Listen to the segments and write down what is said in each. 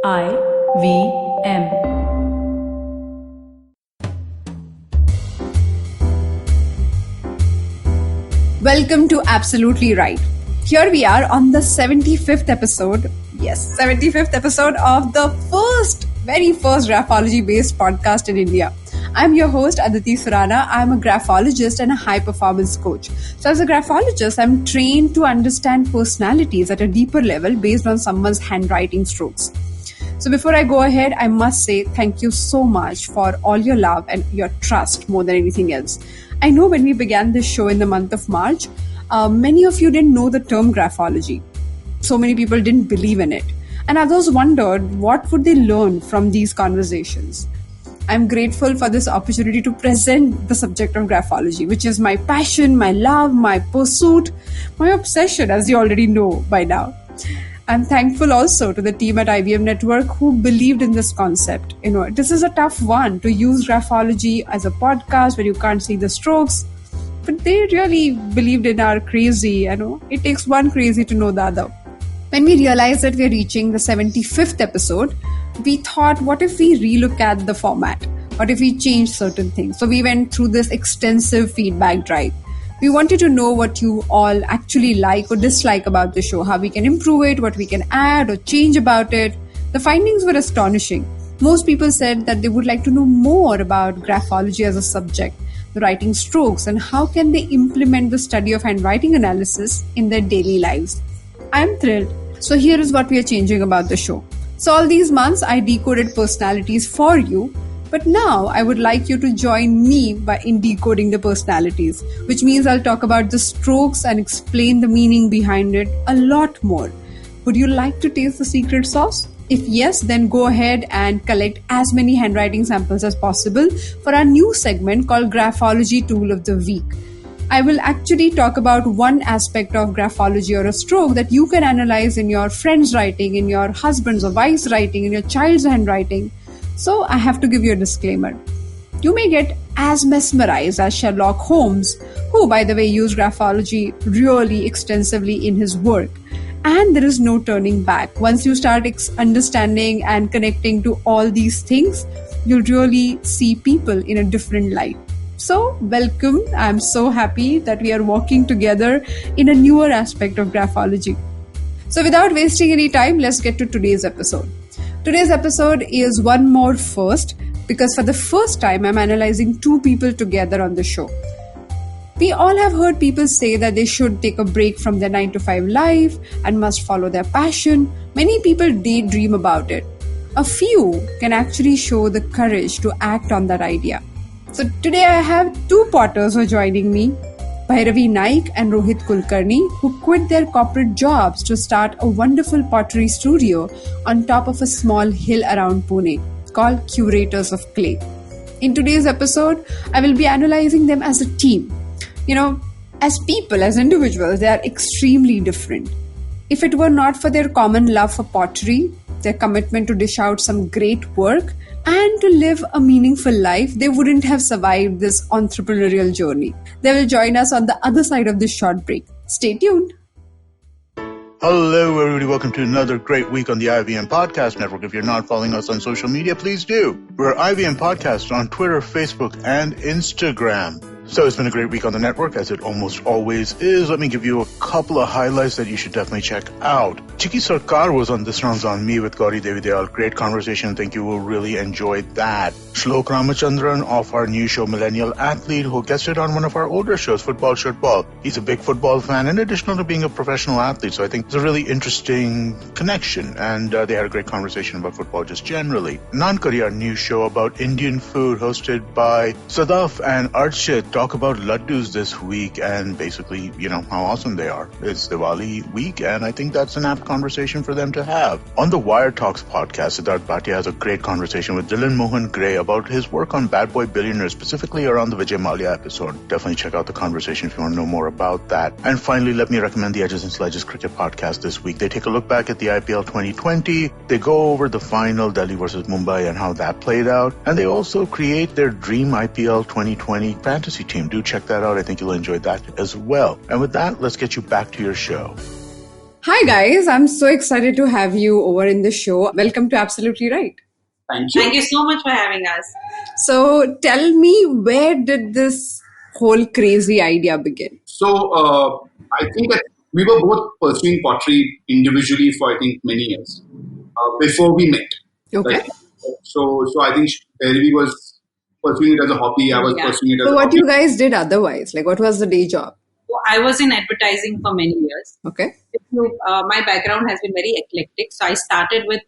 IVM. Welcome to Absolutely Right. Here we are on the 75th episode. Yes, 75th episode of the very first graphology-based podcast in India. I'm your host, Aditi Surana. I'm a graphologist and a high-performance coach. So as a graphologist, I'm trained to understand personalities at a deeper level based on someone's handwriting strokes. So before I go ahead, I must say thank you so much for all your love and your trust more than anything else. I know when we began this show in the month of March, many of you didn't know the term graphology. So many people didn't believe in it. And others wondered what would they learn from these conversations. I'm grateful for this opportunity to present the subject of graphology, which is my passion, my love, my pursuit, my obsession, as you already know by now. I'm thankful also to the team at IBM Network who believed in this concept. This is a tough one to use graphology as a podcast where you can't see the strokes, but they really believed in our crazy. It takes one crazy to know the other. When we realized that we're reaching the 75th episode, we thought, what if we relook at the format? What if we change certain things? So we went through this extensive feedback drive. We wanted to know what you all actually like or dislike about the show, how we can improve it, what we can add or change about it. The findings were astonishing. Most people said that they would like to know more about graphology as a subject, the writing strokes, and how can they implement the study of handwriting analysis in their daily lives. I'm thrilled. So here is what we are changing about the show. So all these months, I decoded personalities for you. But now I would like you to join me in decoding the personalities, which means I'll talk about the strokes and explain the meaning behind it a lot more. Would you like to taste the secret sauce? If yes, then go ahead and collect as many handwriting samples as possible for our new segment called Graphology Tool of the Week. I will actually talk about one aspect of graphology or a stroke that you can analyze in your friend's writing, in your husband's or wife's writing, in your child's handwriting. So I have to give you a disclaimer. You may get as mesmerized as Sherlock Holmes, who, by the way, used graphology really extensively in his work. And there is no turning back. Once you start understanding and connecting to all these things, you'll really see people in a different light. So, welcome. I'm so happy that we are working together in a newer aspect of graphology. So, without wasting any time, let's get to today's episode. Today's episode is one more first because for the first time I'm analyzing two people together on the show. We all have heard people say that they should take a break from their 9-to-5 life and must follow their passion. Many people daydream about it. A few can actually show the courage to act on that idea. So today I have two potters who are joining me, Bhairavi Naik and Rohit Kulkarni, who quit their corporate jobs to start a wonderful pottery studio on top of a small hill around Pune called Curators of Clay. In today's episode, I will be analyzing them as a team. As people, as individuals, they are extremely different. If it were not for their common love for pottery, their commitment to dish out some great work, and to live a meaningful life, they wouldn't have survived this entrepreneurial journey. They will join us on the other side of this short break. Stay tuned. Hello, everybody. Welcome to another great week on the IVM Podcast Network. If you're not following us on social media, please do. We're IVM Podcast on Twitter, Facebook, and Instagram. So it's been a great week on the network, as it almost always is. Let me give you a couple of highlights that you should definitely check out. Chiki Sarkar was on This Round's on Me with Gauri Devi Dayal. Great conversation. I think you will really enjoy that. Shlok Ramachandran of our new show, Millennial Athlete, who guested on one of our older shows, Football Shirtball. He's a big football fan in addition to being a professional athlete. So I think it's a really interesting connection. And they had a great conversation about football just generally. Nankari, our new show about Indian food, hosted by Sadaf and Archit, talk about laddus this week and basically, how awesome they are. It's Diwali week, and I think that's an apt conversation for them to have. On the Wire Talks podcast, Siddharth Bhatia has a great conversation with Dylan Mohan Gray about his work on Bad Boy Billionaire, specifically around the Vijay Mallya episode. Definitely check out the conversation if you want to know more about that. And finally, let me recommend the Edges and Sledges Cricket podcast this week. They take a look back at the IPL 2020. They go over the final, Delhi versus Mumbai, and how that played out. And they also create their dream IPL 2020 fantasy team. Do check that out. I think you'll enjoy that as well. And with that, let's get you back to your show. Hi, guys. I'm so excited to have you over in the show. Welcome to Absolutely Right. Thank you. Thank you so much for having us. So, tell me, where did this whole crazy idea begin? So I think that we were both pursuing pottery individually for I think many years before we met. Okay. Right. So I think Bhairavi was pursuing it as a hobby. I was Yeah. pursuing it as So, a what hobby. you guys did otherwise? Like, what was the day job? So I was in advertising for many years. Okay. My background has been very eclectic. So I started with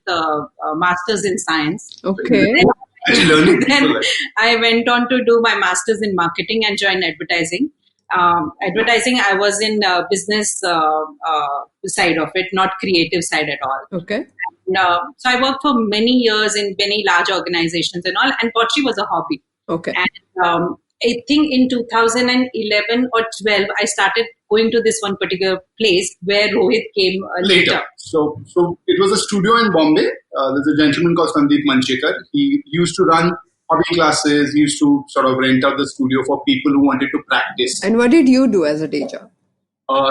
masters in science. Okay. Actually, learning Then people. I went on to do my masters in marketing and joined advertising. Advertising, I was in business side of it, not creative side at all. Okay. So I worked for many years in many large organizations and all, and pottery was a hobby. Okay. And I think in 2011 or 12, I started going to this one particular place where Rohit came later. So it was a studio in Bombay. There's a gentleman called Sandeep Manchekar. He used to run hobby classes. He used to sort of rent out the studio for people who wanted to practice. And what did you do as a day job?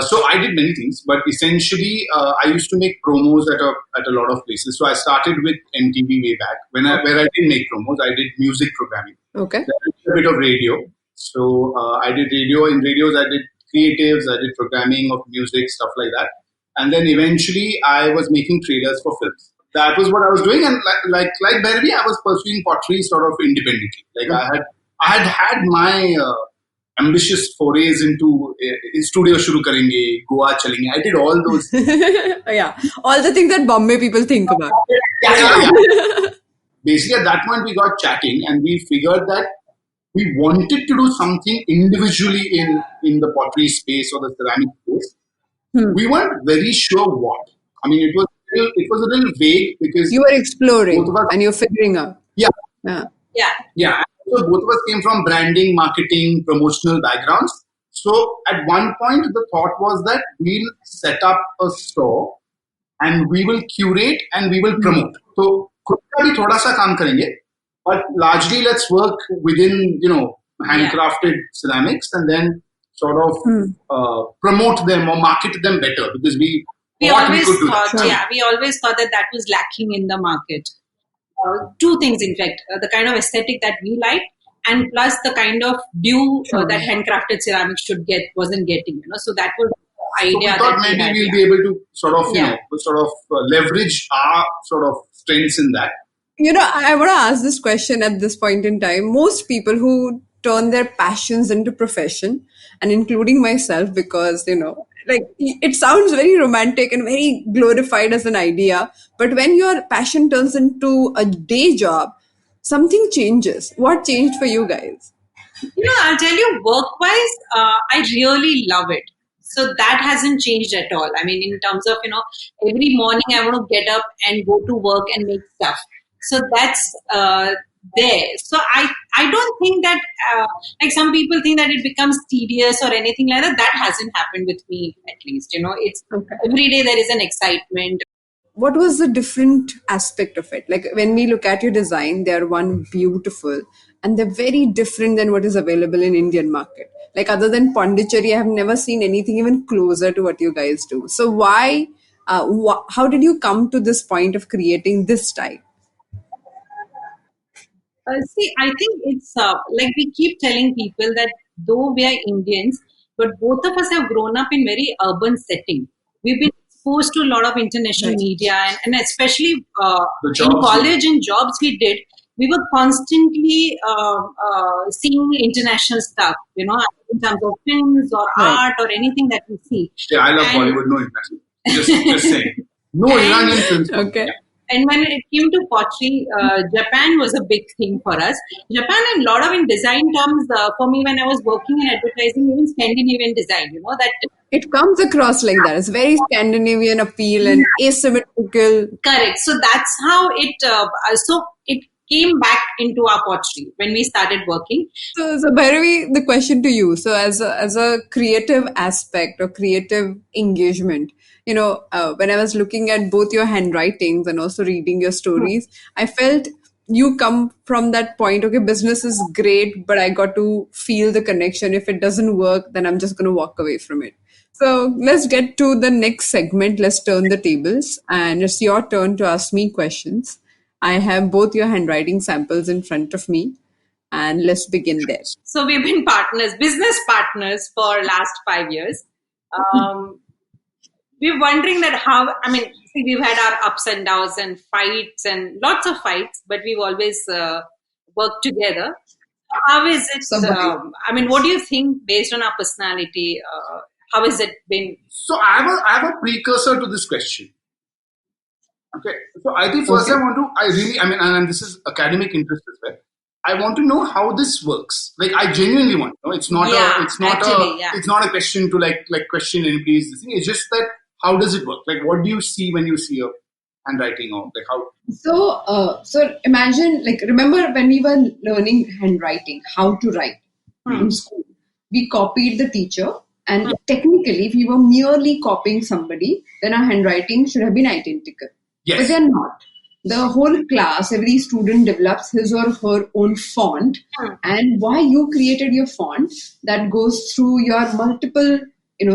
So I did many things, but essentially I used to make promos at a lot of places. So I started with MTV way back where I didn't make promos. I did music programming. Okay. Then I did a bit of radio. So I did radio. In radios, I did creatives. I did programming of music, stuff like that. And then eventually, I was making trailers for films. That was what I was doing. And like Bhairavi, I was pursuing pottery sort of independently. Like I had my ambitious forays into studio shuru karenge, Goa chalenge. I did all those. Yeah. All the things that Bombay people think about. Yeah. Basically, at that point, we got chatting and we figured that we wanted to do something individually in the pottery space or the ceramic space. We weren't very sure what. I mean, it was a little vague because You were exploring both of us, and you're figuring out. yeah, Yeah. So both of us came from branding, marketing, promotional backgrounds. So at one point, the thought was that we'll set up a store and we will curate and we will promote. So खुद का भी थोड़ा सा काम करेंगे, but largely let's work within handcrafted ceramics and then sort of promote them or market them better because we always could do thought, that. we always thought that was lacking in the market. Two things, in fact, the kind of aesthetic that we like, and plus the kind of view that handcrafted ceramics should get wasn't getting. So that was the idea. So we thought that maybe we we'll be able to sort of leverage our sort of strengths in that. I want to ask this question at this point in time. Most people who turn their passions into profession, and including myself, because, like it sounds very romantic and very glorified as an idea. But when your passion turns into a day job, something changes. What changed for you guys? I'll tell you, work-wise, I really love it. So that hasn't changed at all. I mean, in terms of, every morning I want to get up and go to work and make stuff. So that's there. So I don't think that, like some people think that it becomes tedious or anything like that. That hasn't happened with me, at least. It's every day there is an excitement. What was the different aspect of it? Like when we look at your design, they are one beautiful and they're very different than what is available in Indian market. Like other than Pondicherry, I have never seen anything even closer to what you guys do. So why, how did you come to this point of creating this style? See, I think it's like we keep telling people that though we are Indians, but both of us have grown up in very urban setting. We've been exposed to a lot of international media, and especially in college and jobs we did, we were constantly seeing international stuff, in terms of films or art or anything that we see. Yeah, I love Bollywood, no international. Just saying. No Iranian films. Okay. And when it came to pottery, Japan was a big thing for us. Japan and a lot of in design terms, for me when I was working in advertising, even Scandinavian design, that it comes across like that. It's very Scandinavian appeal and asymmetrical. Correct. So that's how it. So it came back into our pottery when we started working. So Bhairavi, the question to you. So as a creative aspect or creative engagement, when I was looking at both your handwritings and also reading your stories, I felt you come from that point, okay, business is great, but I got to feel the connection. If it doesn't work, then I'm just going to walk away from it. So let's get to the next segment. Let's turn the tables, and it's your turn to ask me questions. I have both your handwriting samples in front of me, and let's begin there. So we've been partners, business partners for last 5 years. We're wondering that how, I mean, see, we've had our ups and downs and fights and lots of fights, but we've always worked together. How is it? I mean, what do you think based on our personality? How has it been? So I have a precursor to this question. Okay. So I think first I mean, and this is academic interest as well. I want to know how this works. Like, I genuinely want to know. It's not it's not a question to like question anybody's thing. It's just that how does it work? Like, what do you see when you see a handwriting, or like how? So imagine, like, remember when we were learning handwriting, how to write in school? We copied the teacher, and technically, if we were merely copying somebody, then our handwriting should have been identical. Yes. But they're not. The whole class, every student develops his or her own font, and why you created your font, that goes through your multiple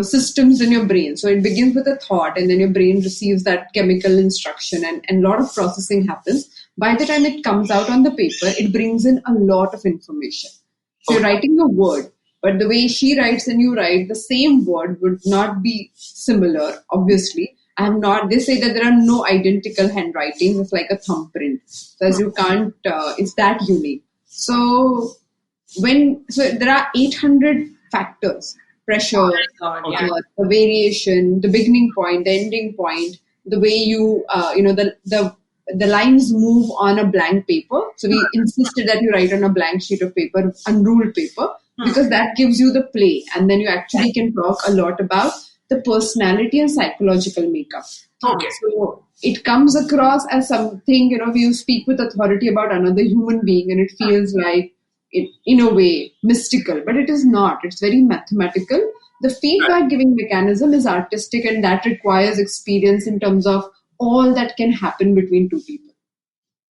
systems in your brain. So it begins with a thought, and then your brain receives that chemical instruction, and a lot of processing happens. By the time it comes out on the paper, it brings in a lot of information. So you're writing a word, but the way she writes and you write, the same word would not be similar, obviously. They say that there are no identical handwritings. It's like a thumbprint. So as you can't, it's that unique. So there are 800 factors: pressure, the variation, the beginning point, the ending point, the way the lines move on a blank paper. So we insisted that you write on a blank sheet of paper, unruled paper, because that gives you the play, and then you actually can talk a lot about the personality and psychological makeup. Okay. So it comes across as something, you speak with authority about another human being, and it feels like, in a way, mystical, but it is not. It's very mathematical. The feedback giving mechanism is artistic, and that requires experience in terms of all that can happen between two people.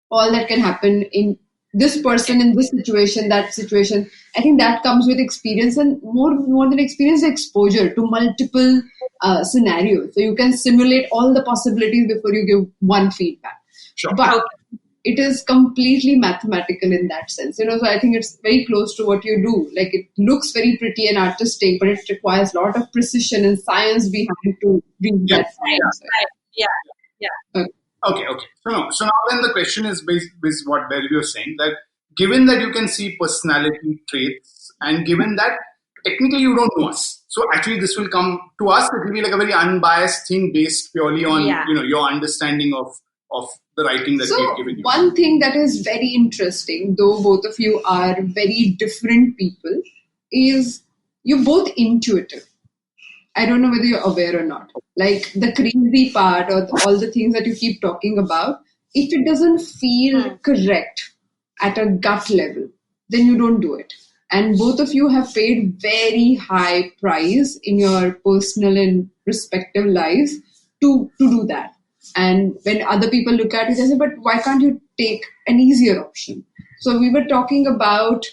All that can happen in this person, in this situation, that situation. I think that comes with experience, and more than experience, exposure to multiple scenarios. So you can simulate all the possibilities before you give one feedback. Sure. But it is completely mathematical in that sense. So I think it's very close to what you do. Like, it looks very pretty and artistic, but it requires a lot of precision and science behind to read that science. Yeah. Okay. So now then the question is based what Bhairavi was saying, that given that you can see personality traits, and given that technically you don't know us, so actually this will come to us. It will be like a very unbiased thing based purely on your understanding of the writing that we've given you. One thing that is very interesting, though both of you are very different people, is you're both intuitive. I don't know whether you're aware or not. Like, the crazy part, or all the things that you keep talking about, if it doesn't feel correct at a gut level, then you don't do it. And both of you have paid very high price in your personal and respective lives to do that. And when other people look at it, they say, but why can't you take an easier option? So we were talking about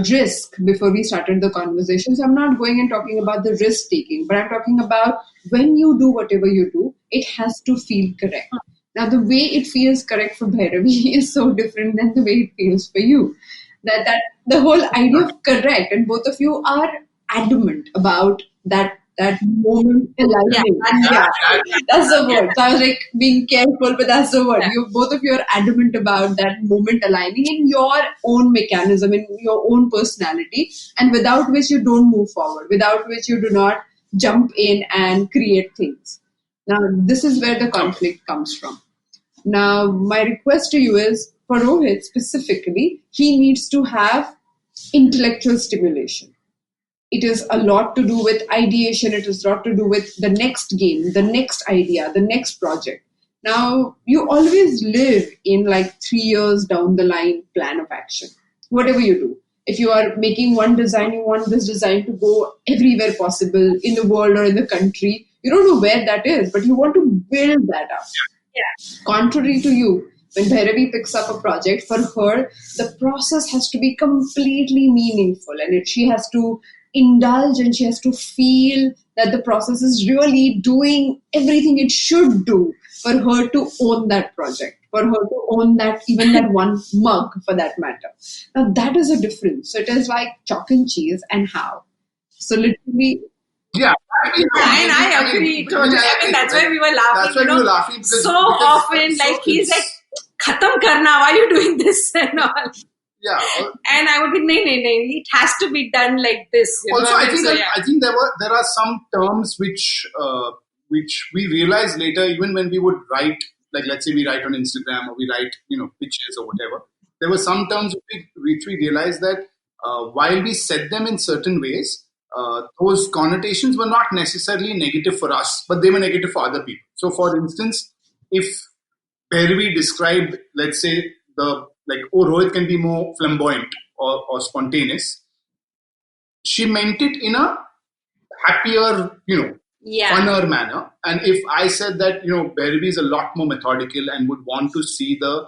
risk before we started the conversation. So I'm not going and talking about the risk taking, but I'm talking about when you do whatever you do, it has to feel correct. Now, the way it feels correct for Bhairavi is so different than the way it feels for you. That the whole idea of correct, and both of you are adamant about that moment aligning. That's the word. So I was like being careful, but that's the word. Both of you are adamant about that moment aligning in your own mechanism, in your own personality, and without which you don't move forward, without which you do not jump in and create things. Now, this is where the conflict comes from. Now, my request to you is, for Rohit specifically, he needs to have intellectual stimulation. It is a lot to do with ideation. It is a lot to do with the next game, the next idea, the next project. Now, you always live in like 3 years down the line plan of action, whatever you do. If you are making one design, you want this design to go everywhere possible in the world or in the country. You don't know where that is, but you want to build that up. Contrary to you, when Bhairavi picks up a project, for her, the process has to be completely meaningful, and she has to indulge and she has to feel that the process is really doing everything it should do for her to own that project, for her to own that, even that one mug for that matter. Now that is a difference. So it is like chalk and cheese and how. So literally, Yeah, And I agree totally. I mean, that's why we were laughing. That's why we were laughing so often, like he's like, "Khatam karna, why are you doing this?" and all. Yeah. And I would be, no, it has to be done like this. Also, I think there are some terms which we realized later, even when we would write, like let's say we write on Instagram or we write pictures or whatever. There were some terms which we realized that while we said them in certain ways, those connotations were not necessarily negative for us, but they were negative for other people. So, for instance, if Bhairavi described, let's say, Rohit can be more flamboyant or spontaneous, she meant it in a happier, funner manner. And if I said that, Bhairavi is a lot more methodical and would want to see the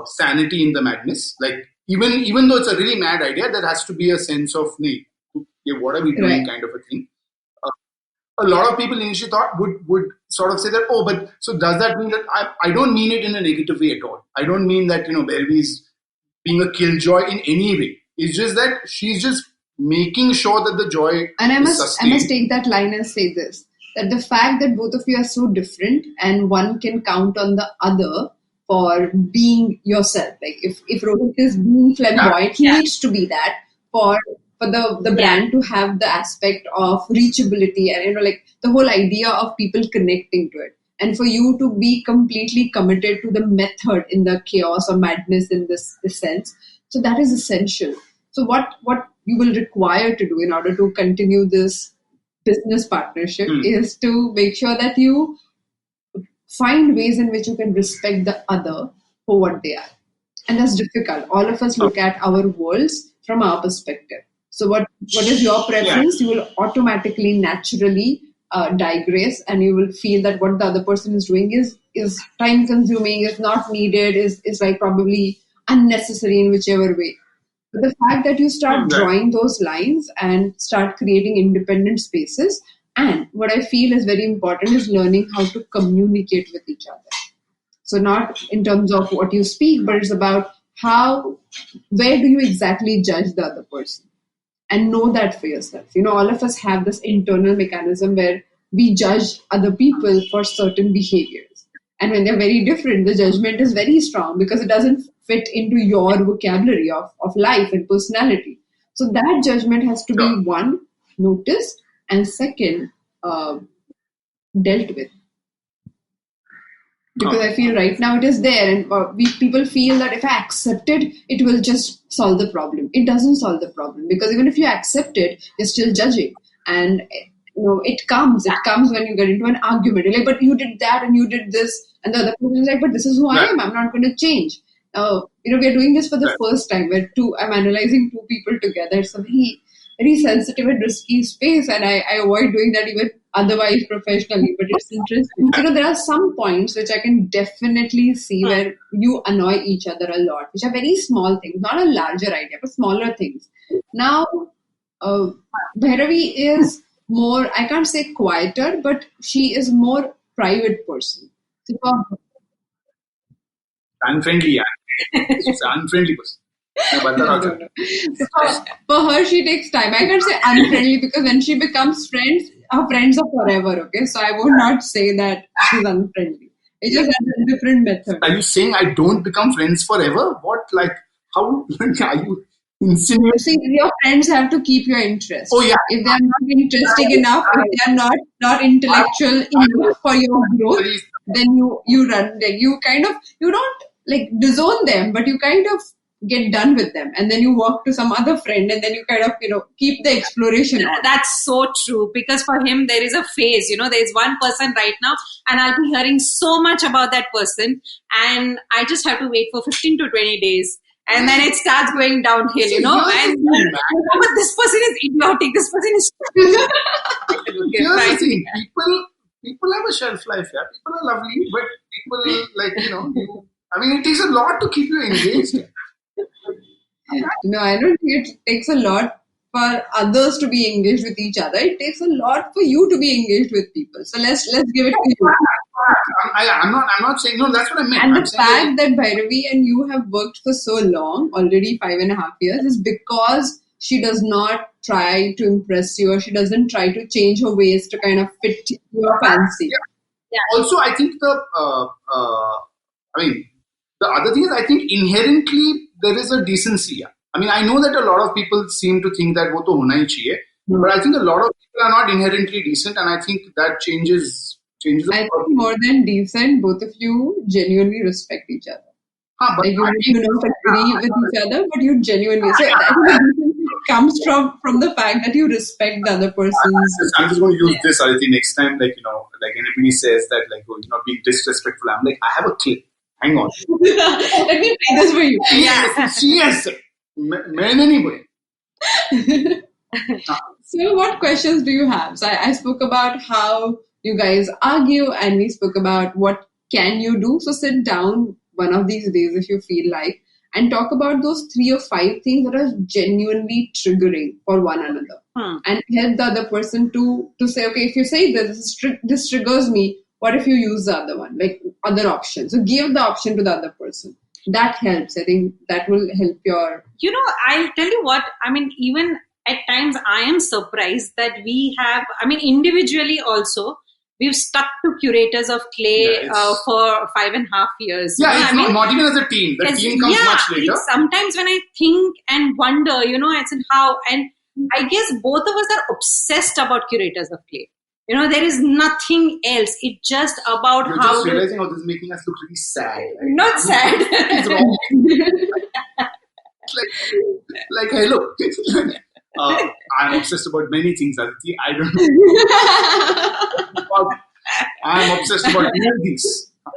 sanity in the madness, like even though it's a really mad idea, there has to be a sense of, what are we doing, kind of a thing. A lot of people initially thought would sort of say that, but so does that mean that I don't mean it in a negative way at all. I don't mean that, Bhairavi is being a killjoy in any way. It's just that she's just making sure that the joy and I is sustained. must take that line and say this, that the fact that both of you are so different and one can count on the other for being yourself. Like if Rohit is being flamboyant, he needs to be that for the brand to have the aspect of reachability and like the whole idea of people connecting to it. And for you to be completely committed to the method in the chaos or madness in this sense. So that is essential. So what you will require to do in order to continue this business partnership is to make sure that you find ways in which you can respect the other for what they are. And that's difficult. All of us look at our worlds from our perspective. So what is your preference? You will automatically, naturally digress, and you will feel that what the other person is doing is time consuming, is not needed, is like probably unnecessary in whichever way. But the fact that you start drawing those lines and start creating independent spaces, and what I feel is very important is learning how to communicate with each other. So not in terms of what you speak, but it's about where do you exactly judge the other person? And know that for yourself. All of us have this internal mechanism where we judge other people for certain behaviors. And when they're very different, the judgment is very strong because it doesn't fit into your vocabulary of life and personality. So that judgment has to be, one, noticed, and second, dealt with. Because I feel right now it is there, and people feel that if I accept it, it will just solve the problem. It doesn't solve the problem, because even if you accept it, you're still judging. And it comes when you get into an argument. You're like, but you did that and you did this, and the other person is like, but this is who I am. I'm not going to change. We're doing this for the first time. I'm analyzing two people together. It's a very, very sensitive and risky space, and I avoid doing that even otherwise professionally, but it's interesting. There are some points which I can definitely see where you annoy each other a lot, which are very small things, not a larger idea, but smaller things. Now, Bhairavi is more, I can't say quieter, but she is more private person. Unfriendly, She's an unfriendly person. No. So for her, she takes time. I can't say unfriendly because when she becomes friends, her friends are forever, okay? So I would not say that she's unfriendly. It's just a different method. Are you saying I don't become friends forever? What, how are you insinuating? See, your friends have to keep your interest. Oh, yeah. If they're not interesting enough, if they're not intellectual enough for your growth, then you run. You kind of, you don't disown them, but you kind of get done with them, and then you walk to some other friend, and then you kind of keep the exploration on. That's so true, because for him there is a phase. There's one person right now, and I'll be hearing so much about that person, and I just have to wait for 15 to 20 days, and then it starts going downhill. But this person is idiotic. This person is. Here's the thing: people have a shelf life. Yeah, people are lovely, but people it takes a lot to keep you engaged. No, I don't think it takes a lot for others to be engaged with each other. It takes a lot for you to be engaged with people. So let's give it to you. I'm not saying no. That's what I meant. And I'm the saying fact that Bhairavi and you have worked for so long, already 5.5 years, is because she does not try to impress you, or she doesn't try to change her ways to kind of fit your fancy. Yeah. Also, I think the other thing is, I think inherently there is a decency. Yeah. I mean, I know that a lot of people seem to think that wo to hona hi chahiye, but I think a lot of people are not inherently decent, and I think that changes. I think more than decent, both of you genuinely respect each other. But like you don't agree with each other, but you genuinely. So I think the decency comes from the fact that you respect the other person's. I'm just going to use this, Aditi, next time. Like anybody says that, like, oh, you're not being disrespectful. I'm like, I have a clip. Hang on. Let me play this for you. Yes, man, anybody. So, what questions do you have? So, I spoke about how you guys argue, and we spoke about what can you do. So, sit down one of these days if you feel like, and talk about those 3 or 5 things that are genuinely triggering for one another, and help the other person to say, okay, if you say this triggers me, what if you use the other one, like other options? So give the option to the other person. That helps. I think that will help your. I'll tell you what. I mean, even at times, I am surprised that we have. I mean, individually also. We've stuck to Curators of Clay for 5.5 years. Yeah, it's not even as a team. The team comes much later. Sometimes when I think and wonder, I said how, and I guess both of us are obsessed about Curators of Clay. There is nothing else. It's just about You're how. Just realizing how this is making us look really sad. Right? Not sad. It's wrong. like, hey, look. I'm obsessed about many things, Aditi. I don't know. I'm obsessed about movies. I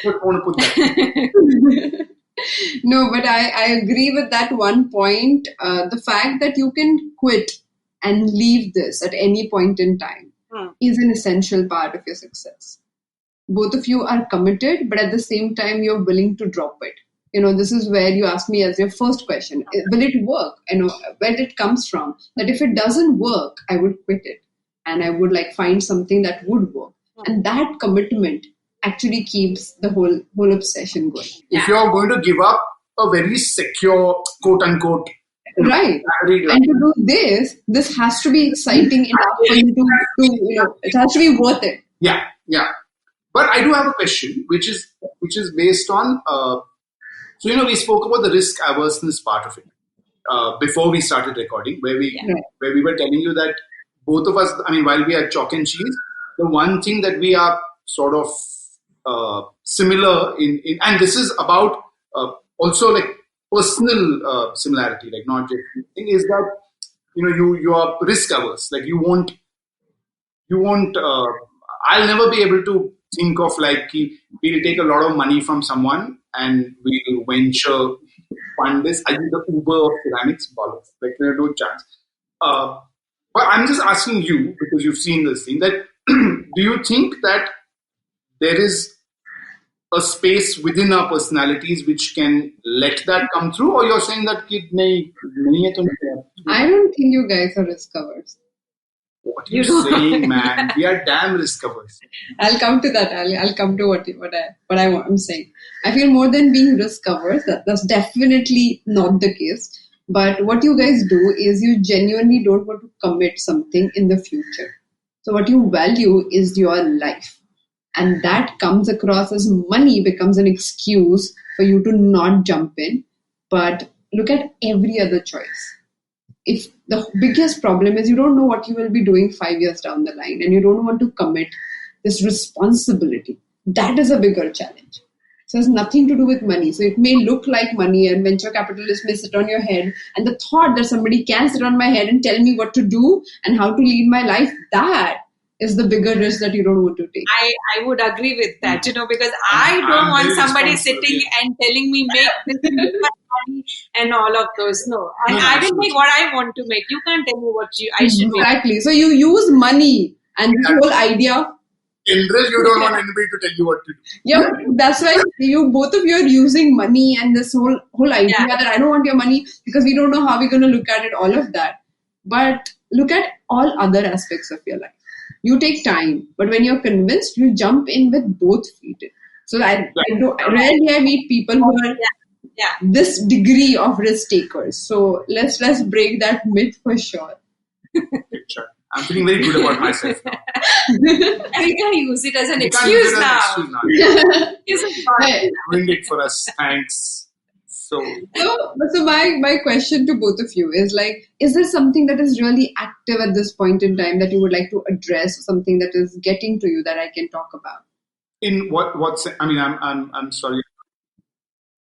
don't want to put that. No, but I agree with that one point. The fact that you can quit and leave this at any point in time is an essential part of your success. Both of you are committed, but at the same time, you're willing to drop it. This is where you ask me as your first question, will it work? Where it comes from, that if it doesn't work, I would quit it. And I would find something that would work. And that commitment actually keeps the whole obsession going. If you're going to give up a very secure, quote unquote, right, and to do this has to be exciting enough for you to it has to be worth it. Yeah. But I do have a question, which is based on. So we spoke about the risk averseness part of it before we started recording, where we were telling you that both of us, I mean, while we are chalk and cheese, the one thing that we are sort of similar in, and this is about also like personal similarity, like not just thing, is that you are risk averse, like you won't. I'll never be able to think of we'll take a lot of money from someone and we'll venture fund this. I think the Uber of ceramics, bollocks. No chance. But I'm just asking you, because you've seen this thing, that do you think that there is a space within our personalities which can let that come through, or you're saying that I don't think you guys are risk averse. What are you saying, man? We are damn risk averse. I'll come to that. I'll come to what I'm saying. I feel more than being risk averse, that's definitely not the case. But what you guys do is you genuinely don't want to commit something in the future. So what you value is your life. And that comes across as money becomes an excuse for you to not jump in. But look at every other choice. If the biggest problem is you don't know what you will be doing 5 years down the line and you don't want to commit this responsibility, that is a bigger challenge. So it has nothing to do with money. So it may look like money, and venture capitalists may sit on your head, and the thought that somebody can sit on my head and tell me what to do and how to lead my life, that is the bigger risk that you don't want to take. I would agree with that, because I don't want somebody sitting and telling me make this money and all of those. No. And I will make what I want to make. You can't tell me what I should make. Exactly. So you use money and the whole idea. Interest, you don't want anybody to tell you what to do. Yeah, that's why both of you are using money and this whole idea that I don't want your money because we don't know how we're going to look at it, all of that. but look at all other aspects of your life. You take time, but when you're convinced, you jump in with both feet. So rarely I meet people who are this degree of risk takers. So let's break that myth for sure. I'm feeling very good about myself now. We can use it as an excuse now. Doing it for us. Thanks. So my question to both of you is is there something that is really active at this point in time that you would like to address, something that is getting to you that I can talk about? In what's I mean, I'm sorry.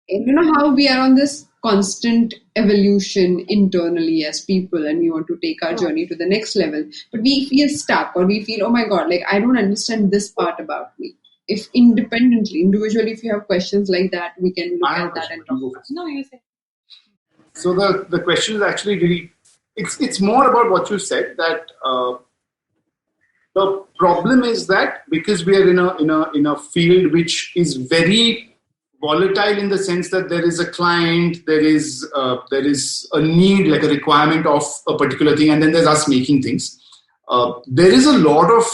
You know how we are on this constant evolution internally as people, and we want to take our journey to the next level, but we feel stuck, or we feel, oh my God, I don't understand this part about me. If individually, if you have questions like that, we can look at that and talk about it. No, you say. So the question is actually really, it's more about what you said, that the problem is that because we are in a field which is very volatile, in the sense that there is a client, there is a need, like a requirement of a particular thing, and then there's us making things. There is a lot of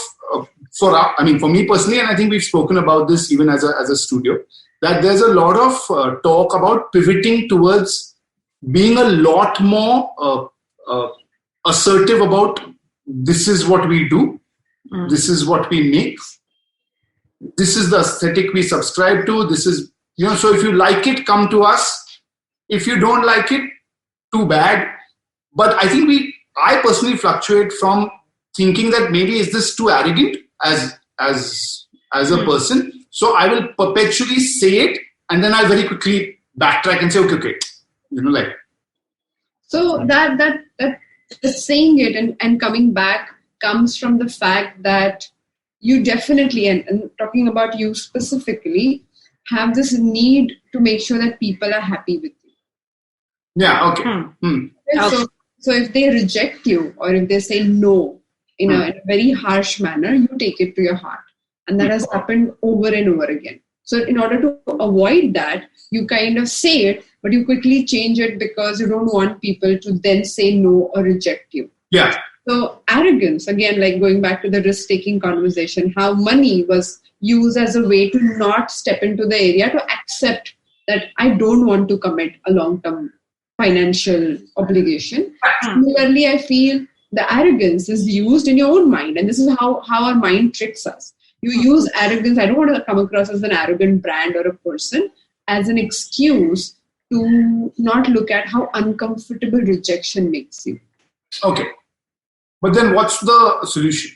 for me personally, and I think we've spoken about this even as a studio, that there's a lot of talk about pivoting towards being a lot more assertive about this is what we do, this is what we make, this is the aesthetic we subscribe to, this is, so if you like it, come to us. If you don't like it, too bad. But I think I personally fluctuate from thinking that maybe is this too arrogant as a person. So I will perpetually say it, and then I'll very quickly backtrack and say, okay. So that saying it and coming back comes from the fact that you definitely, and talking about you specifically, have this need to make sure that people are happy with you. Yeah, okay. So if they reject you, or if they say no in a very harsh manner, you take it to your heart. And that has happened over and over again. So in order to avoid that, you kind of say it, but you quickly change it because you don't want people to then say no or reject you. Yeah. So arrogance, again, going back to the risk-taking conversation, how money was used as a way to not step into the area, to accept that I don't want to commit a long-term financial obligation. Similarly, I feel the arrogance is used in your own mind, and this is how our mind tricks us. You use arrogance, I don't want to come across as an arrogant brand or a person, as an excuse to not look at how uncomfortable rejection makes you. Okay. But then what's the solution?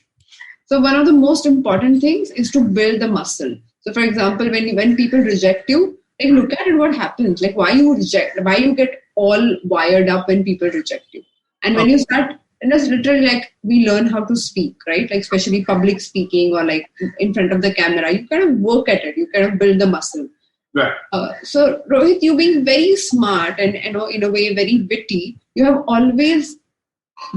So one of the most important things is to build the muscle. So for example, when people reject you, look at it, what happens, why you get all wired up when people reject you. And when you start, and that's literally we learn how to speak, right? Especially public speaking, or in front of the camera, you kind of work at it, you kind of build the muscle. Right. So Rohit, you being very smart and in a way very witty, you have always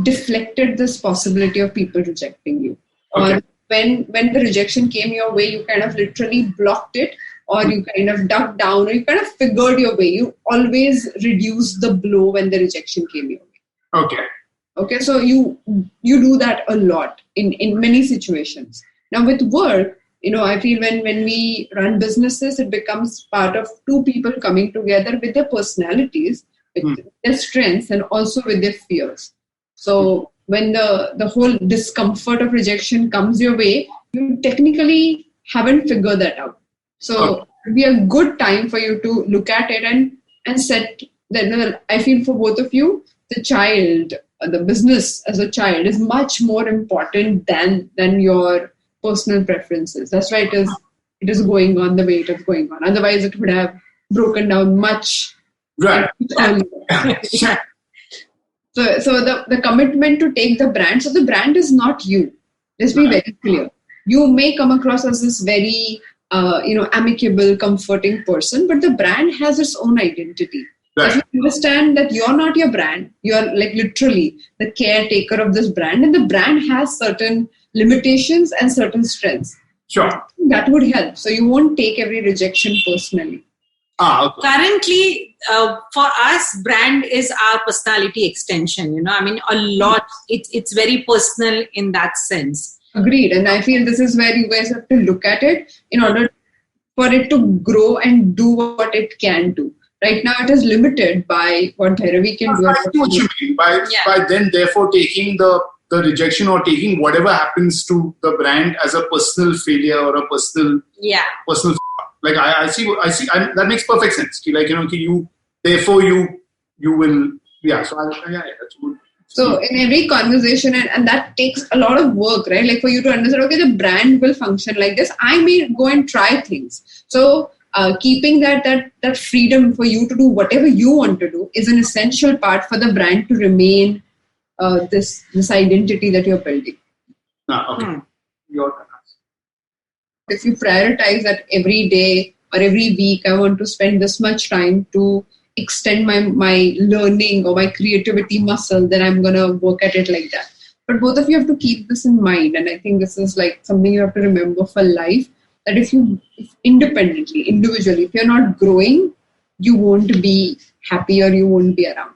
deflected this possibility of people rejecting you. Okay. Or when the rejection came your way, you kind of literally blocked it, or you kind of ducked down, or you kind of figured your way. You always reduced the blow when the rejection came your way. Okay, so you do that a lot in many situations. Now with work, I feel when we run businesses, it becomes part of two people coming together with their personalities, with their strengths, and also with their fears. So when the whole discomfort of rejection comes your way, you technically haven't figured that out. So it would be a good time for you to look at it and set that. I feel for both of you, the business as a child is much more important than your personal preferences. That's why it is going on the way it is going on. Otherwise, it would have broken down much earlier. So the commitment to take the brand. So the brand is not you. Let's be very clear. You may come across as this very amicable, comforting person, but the brand has its own identity. Right. If you understand that you're not your brand, you're literally the caretaker of this brand, and the brand has certain limitations and certain strengths. Sure. That would help. So you won't take every rejection personally. Okay. Currently, for us, brand is our personality extension. I mean, a lot. It's very personal in that sense. Agreed. And I feel this is where you guys have to look at it in order for it to grow and do what it can do. Right now, it is limited by what Bhairavi can do. I see what you mean. By then, therefore, taking the rejection or taking whatever happens to the brand as a personal failure or a personal. Like I see, that makes perfect sense. Like you therefore you will. Yeah. So that's good. So in every conversation, and that takes a lot of work, right? Like for you to understand, okay, the brand will function like this. I may go and try things. So keeping that freedom for you to do whatever you want to do is an essential part for the brand to remain this identity that you're building. Okay. Your turn. If you prioritize that every day or every week, I want to spend this much time to extend my learning or my creativity muscle, then I'm going to work at it like that. But both of you have to keep this in mind. And I think this is like something you have to remember for life, that if independently, individually, if you're not growing, you won't be happy or you won't be around.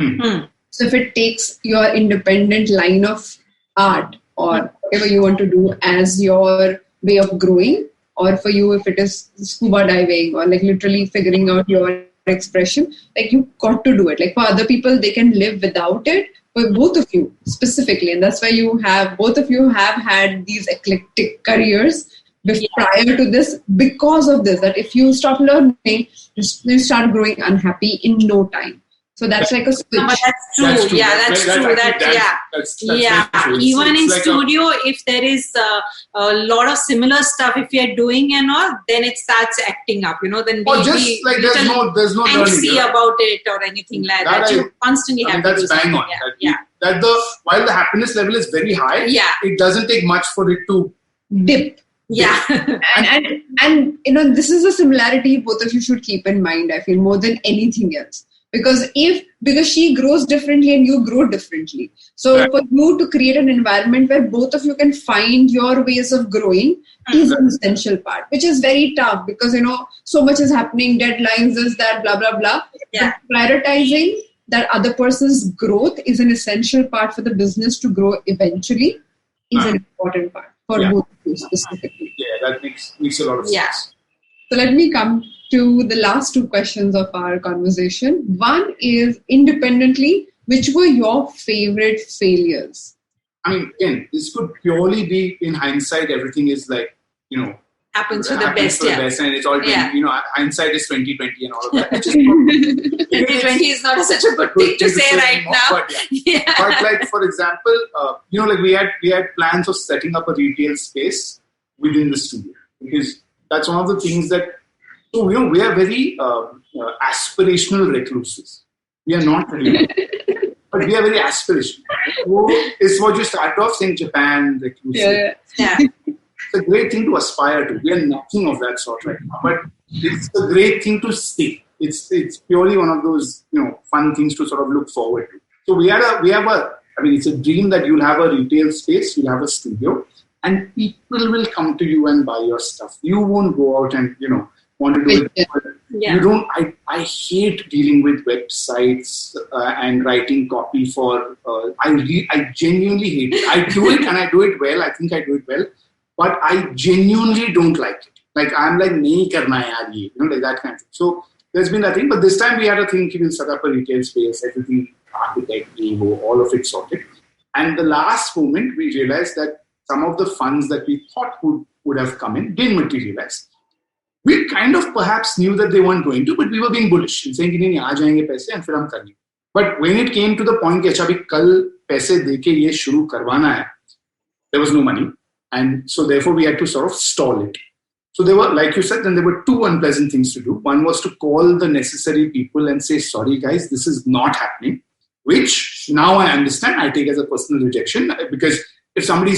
Mm-hmm. So if it takes your independent line of art or whatever you want to do as your way of growing, or for you, if it is scuba diving or like literally figuring out your expression, like you got to do it. Like for other people, they can live without it, but both of you specifically, and that's why both of you have had these eclectic careers prior to this because of this, that if you stop learning, you start growing unhappy in no time. So that's like a switch. No, but that's true. That's true. That's true. Even in studio, if there is a lot of similar stuff, if you're doing and all, then it starts acting up. Then or just like there's no learning about it or anything like that. You constantly have to do that's bang on. While the happiness level is very high, it doesn't take much for it to dip. Yeah. and this is a similarity both of you should keep in mind, I feel, more than anything else. Because she grows differently and you grow differently. So for you to create an environment where both of you can find your ways of growing is an essential part, which is very tough because, so much is happening, deadlines, this, that, blah, blah, blah. Yeah. But prioritizing that other person's growth is an essential part for the business to grow eventually is an important part for both of you specifically. Yeah, that makes a lot of sense. So let me come to the last two questions of our conversation. One is, independently, which were your favorite failures? I mean, again, this could purely be in hindsight. Everything is like, happens for the best. And it's all been, hindsight is 20/20 and all of that. 20/20 is not such a good thing to say right now. But like, for example, like we had plans of setting up a retail space within the studio, because that's one of the things that. So, we are very aspirational recluses. We are not really, but we are very aspirational. So, it's what you start off saying, Japan reclusive. Yeah. It's a great thing to aspire to. We are nothing of that sort right now, but it's a great thing to stay. It's purely one of those fun things to sort of look forward to. So it's a dream that you'll have a retail space, you'll have a studio, and people will come to you and buy your stuff. You won't go out and want to do it. You don't. I hate dealing with websites and writing copy for. I genuinely hate it. I do it and I do it well. I think I do it well, but I genuinely don't like it. Like I'm like, nahi karna hai yaar ye, like that kind of thing. So there's been that thing, but this time we had a thing. We will set up a retail space, everything, architect, Evo, all of it sorted. And the last moment we realized that some of the funds that we thought would have come in didn't materialize. We kind of perhaps knew that they weren't going to, but we were being bullish and saying, nahi, aa jayenge paise and fir hum karenge. But when it came to the point that abhi kal paise deke ye shuru karwana hai, there was no money. And so therefore we had to sort of stall it. So there were, like you said, then there were two unpleasant things to do. One was to call the necessary people and say, sorry guys, this is not happening, which now I understand, I take as a personal rejection, because if somebody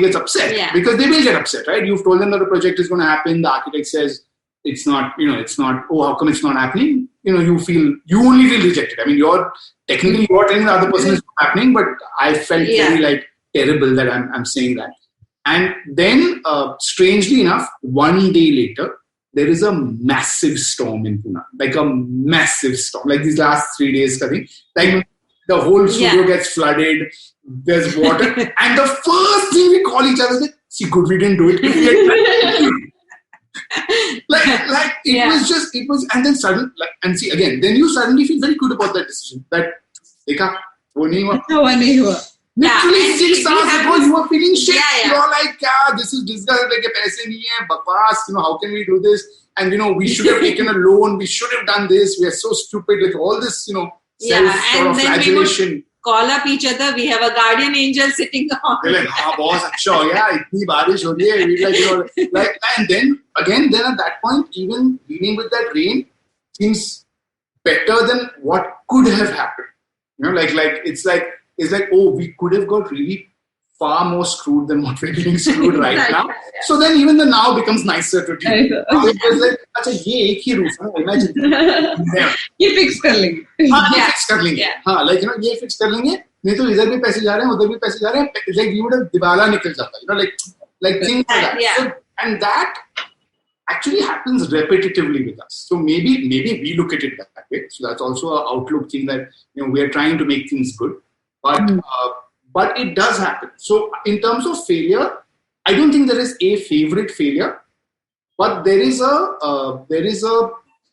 gets upset, because they will get upset, right? You've told them that the project is going to happen. The architect says it's not, oh, how come it's not happening? You only feel rejected. I mean, you're telling the other person it's not happening, but I felt very terrible that I'm saying that. And then, strangely enough, one day later, there is a massive storm in Pune, like a massive storm, like these last 3 days, like the whole studio gets flooded, there's water, and the first thing we call each other is like, see, good we didn't do it. It was, and then suddenly, and see again, then you suddenly feel very good about that decision. That, dekha, wo nahi hua. Literally 6 hours ago, you were feeling shit. You're like, this is disgusting. Like, paise nahi hai, bakwas. How can we do this? And we should have taken a loan. We should have done this. We are so stupid. Like all this, self-flagellation. Call up each other. We have a guardian angel sitting on. We're like, boss, acha, itni barish ho rahi hai. And then at that point, even dealing with that rain seems better than what could have happened. It's like, oh, we could have got really far more screwed than what we're getting screwed right now. So then even the now becomes nicer to deal with. It's like, acha, ye ek hi roof, imagine. ये fix कर लेंगे. ये fix कर लेंगे. ये fix कर लेंगे. नहीं तो इधर भी पैसे जा रहे हैं, उधर भी पैसे जा रहे हैं. Like you would have दिवाला निकल जाता. Like things like that. Yeah. So, and that actually happens repetitively with us. So maybe we look at it that way. So that's also an outlook thing that we are trying to make things good. But it does happen. So in terms of failure, I don't think there is a favorite failure, but there is a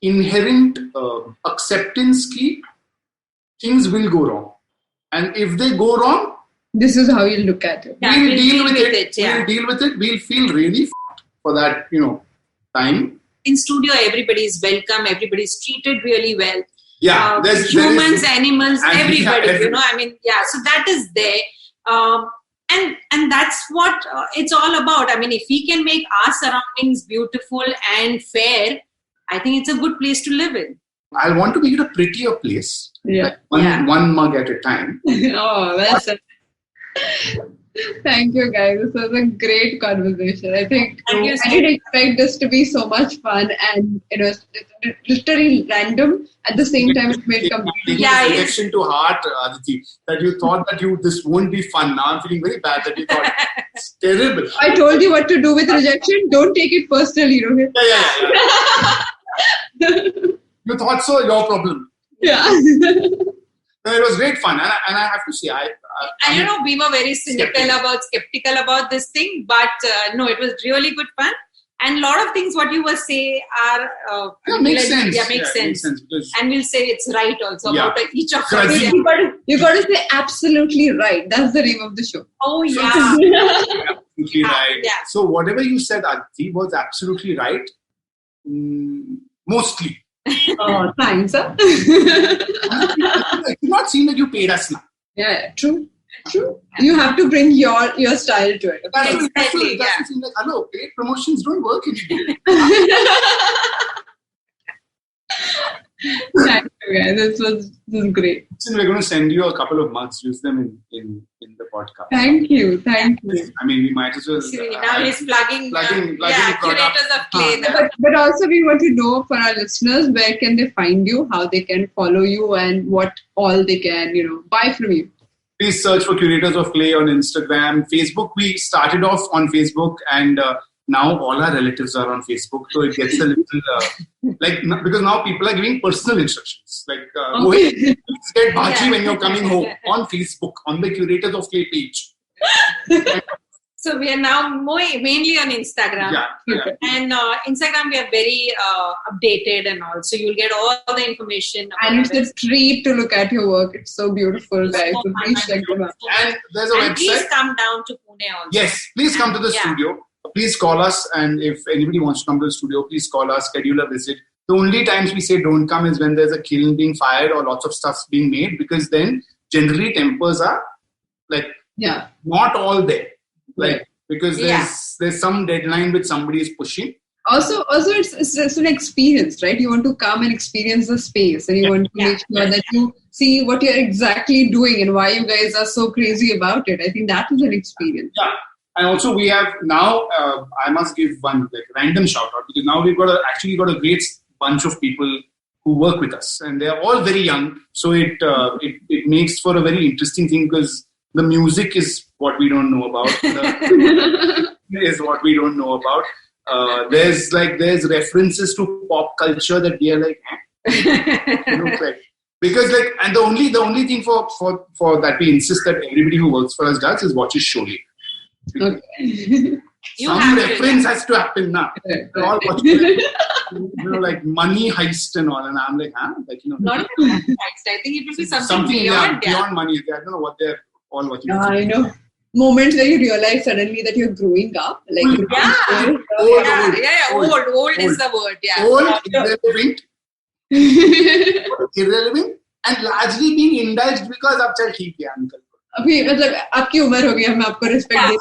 inherent acceptance ki things will go wrong, and if they go wrong, this is how you look at it. We'll deal with it. We'll deal with it. We'll feel really for that time. In studio, everybody is welcome. Everybody is treated really well. Yeah, humans, animals, everybody. So that is there, and that's what it's all about. I mean, if we can make our surroundings beautiful and fair, I think it's a good place to live in. I want to make it a prettier place. Yeah, one mug at a time. Oh, that's it. Thank you, guys. This was a great conversation. I think I didn't expect this to be so much fun, and it was literally random. At the same time, it made complete reaction to heart, Aditi. That you thought that this won't be fun. Now I'm feeling very bad that you thought it's terrible. I told you what to do with rejection. Don't take it personally, Rohit. Yeah. You thought so. Your problem. Yeah. No, it was great fun, and I have to say, we were very skeptical about this thing, but no, it was really good fun. And a lot of things what you will say are makes sense. Yeah, makes sense. And we'll say it's right also about each of us. You got to say absolutely right. That's the name of the show. Oh yeah, absolutely right. Yeah. So whatever you said, Aditi, was absolutely right. Mostly. Oh, thanks. Huh? It did not seem like you paid us now. Yeah, true. You have to bring your style to it. That's seem like, hello, paid promotions don't work anymore. Thank you, guys. This was great. So we're going to send you a couple of mugs. Use them in the podcast. Thank you. I mean, we might as well. Now he's plugging Curators of Clay. But also we want to know for our listeners, where can they find you, how they can follow you, and what all they can, buy from you. Please search for Curators of Clay on Instagram, Facebook. We started off on Facebook, and now all our relatives are on Facebook. So it gets a little because now people are giving personal instructions. Please get bhaji when you're coming home on Facebook, on the Curators of Clay page. So we are now mainly on Instagram. Yeah. And Instagram we are very updated and all. So you'll get all the information. And it's a treat to look at your work. It's so beautiful, guys. So please check them out. And there's a website. Please come down to Pune also. Yes, please come to the studio. Please call us. And if anybody wants to come to the studio, please call us, schedule a visit. The only times we say don't come is when there's a kiln being fired or lots of stuff's being made, because then generally tempers are not all there. Because there's some deadline which somebody is pushing. Also, it's an experience, right? You want to come and experience the space, and you want to make sure that you see what you're exactly doing and why you guys are so crazy about it. I think that is an experience. Yeah, and also we have now. I must give one random shout out, because now we've got a great bunch of people who work with us, and they are all very young. So it makes for a very interesting thing, because the music is what we don't know about. There's references to pop culture that we are like, because and the only thing for that we insist that everybody who works for us does is watches Sholay. Okay. Some reference has to happen now. They're all watching, like Money Heist and all, and I'm like, not Money Heist. I think it would be something beyond money. I don't know what they're all watching. I know. Moments where you realize suddenly that you're growing up, like old is the word. Yeah, old, irrelevant, and largely being indulged because अब चल ठीक है uncle. अभी मतलब आपकी उम्र हो गई है, मैं आपको respect देती हूँ.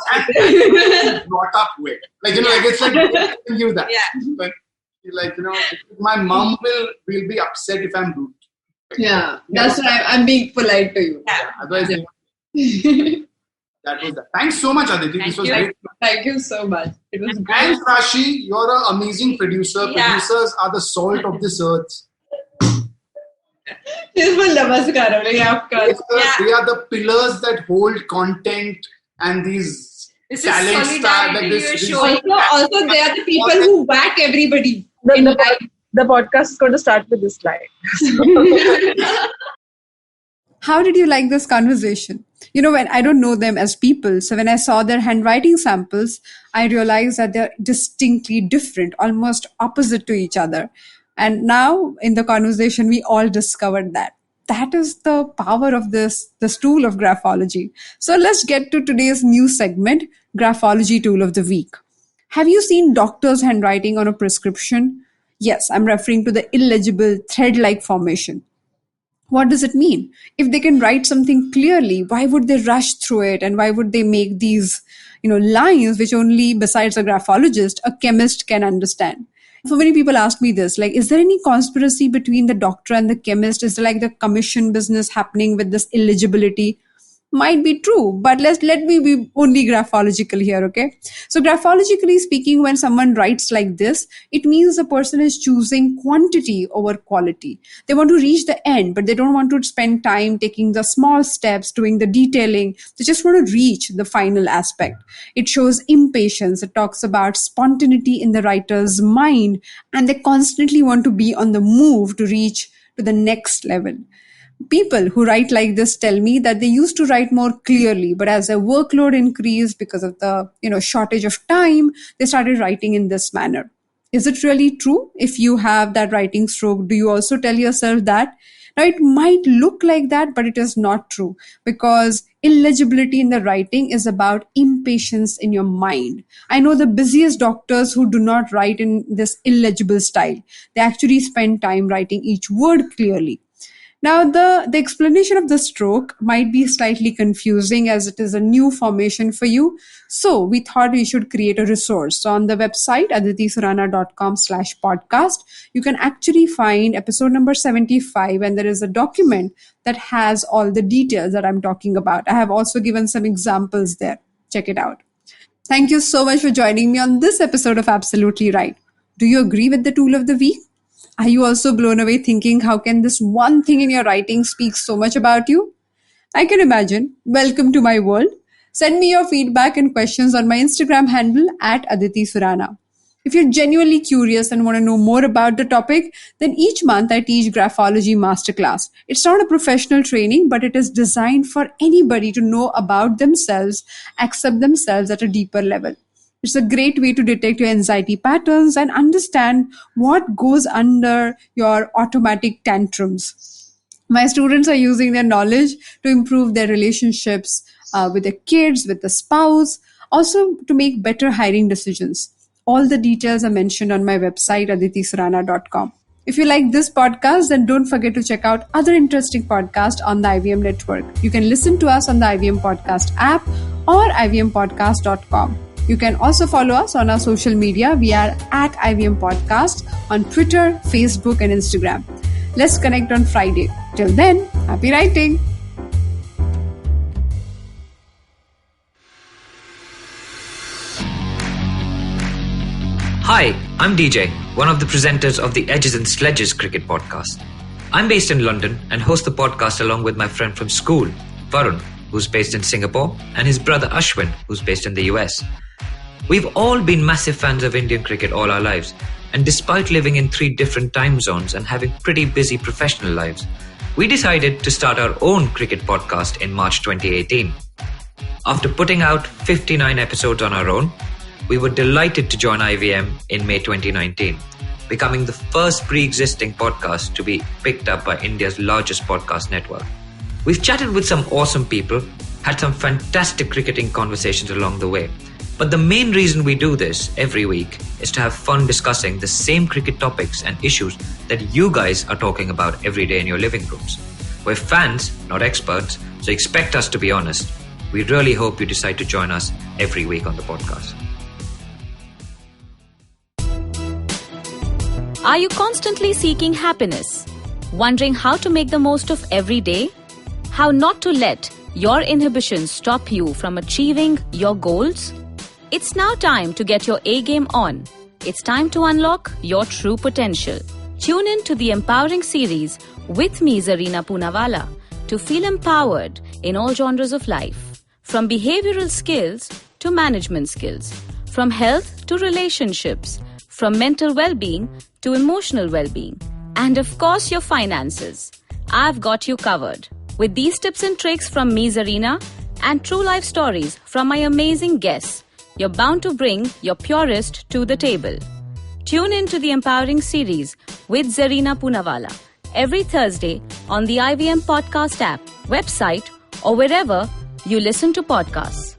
Brought up with, it's like you that. Yeah. My mom will be upset if I'm rude. Yeah, that's why I'm being polite to you. Yeah. Otherwise, that was that. Thanks so much, Aditi. This was great. Thank you so much. It was great. Thanks, Rashi. You're an amazing producer. Yeah. Producers are the salt of this earth. They are the pillars that hold content and these talent stars. Also, they are the people who whack everybody. The podcast is going to start with this slide. How did you like this conversation? When I don't know them as people, so when I saw their handwriting samples, I realized that they're distinctly different, almost opposite to each other. And now in the conversation, we all discovered that. That is the power of this tool of graphology. So let's get to today's new segment, Graphology Tool of the Week. Have you seen doctors' handwriting on a prescription? Yes, I'm referring to the illegible thread-like formation. What does it mean? If they can write something clearly, why would they rush through it? And why would they make these, lines which only, besides a graphologist, a chemist can understand? So many people ask me this, is there any conspiracy between the doctor and the chemist? Is there the commission business happening with this illegibility? Might be true, but let me be only graphological here, okay? So graphologically speaking, when someone writes like this, it means the person is choosing quantity over quality. They want to reach the end, but they don't want to spend time taking the small steps, doing the detailing. They just want to reach the final aspect. It shows impatience. It talks about spontaneity in the writer's mind, and they constantly want to be on the move to reach to the next level. People who write like this tell me that they used to write more clearly, but as their workload increased because of the shortage of time, they started writing in this manner. Is it really true? If you have that writing stroke, do you also tell yourself that? Now, it might look like that, but it is not true, because illegibility in the writing is about impatience in your mind. I know the busiest doctors who do not write in this illegible style. They actually spend time writing each word clearly. Now, the explanation of the stroke might be slightly confusing as it is a new formation for you. So we thought we should create a resource. So on the website, aditisurana.com/podcast, you can actually find episode number 75, and there is a document that has all the details that I'm talking about. I have also given some examples there. Check it out. Thank you so much for joining me on this episode of Absolutely Right. Do you agree with the tool of the week? Are you also blown away thinking, how can this one thing in your writing speak so much about you? I can imagine. Welcome to my world. Send me your feedback and questions on my Instagram handle @Aditi Surana. If you're genuinely curious and want to know more about the topic, then each month I teach Graphology Masterclass. It's not a professional training, but it is designed for anybody to know about themselves, accept themselves at a deeper level. It's a great way to detect your anxiety patterns and understand what goes under your automatic tantrums. My students are using their knowledge to improve their relationships with their kids, with the spouse, also to make better hiring decisions. All the details are mentioned on my website, aditisurana.com. If you like this podcast, then don't forget to check out other interesting podcasts on the IVM network. You can listen to us on the IVM Podcast app or ivmpodcast.com. You can also follow us on our social media. We are @IVM Podcast on Twitter, Facebook, and Instagram. Let's connect on Friday. Till then, happy writing. Hi, I'm DJ, one of the presenters of the Edges and Sledges cricket podcast. I'm based in London and host the podcast along with my friend from school, Varun, who's based in Singapore, and his brother Ashwin, who's based in the US. We've all been massive fans of Indian cricket all our lives, and despite living in 3 different time zones and having pretty busy professional lives, we decided to start our own cricket podcast in March 2018. After putting out 59 episodes on our own, we were delighted to join IVM in May 2019, becoming the first pre-existing podcast to be picked up by India's largest podcast network. We've chatted with some awesome people, had some fantastic cricketing conversations along the way, but the main reason we do this every week is to have fun discussing the same cricket topics and issues that you guys are talking about every day in your living rooms. We're fans, not experts, so expect us to be honest. We really hope you decide to join us every week on the podcast. Are you constantly seeking happiness? Wondering how to make the most of every day? How not to let your inhibitions stop you from achieving your goals? It's now time to get your A game on. It's time to unlock your true potential. Tune in to the Empowering series with me, Zarina Poonawalla, to feel empowered in all genres of life. From behavioral skills to management skills. From health to relationships. From mental well-being to emotional well-being. And of course, your finances. I've got you covered. With these tips and tricks from me, Zarina, and true life stories from my amazing guests, you're bound to bring your purest to the table. Tune in to the Empowering series with Zarina Poonawalla every Thursday on the IVM Podcast app, website, or wherever you listen to podcasts.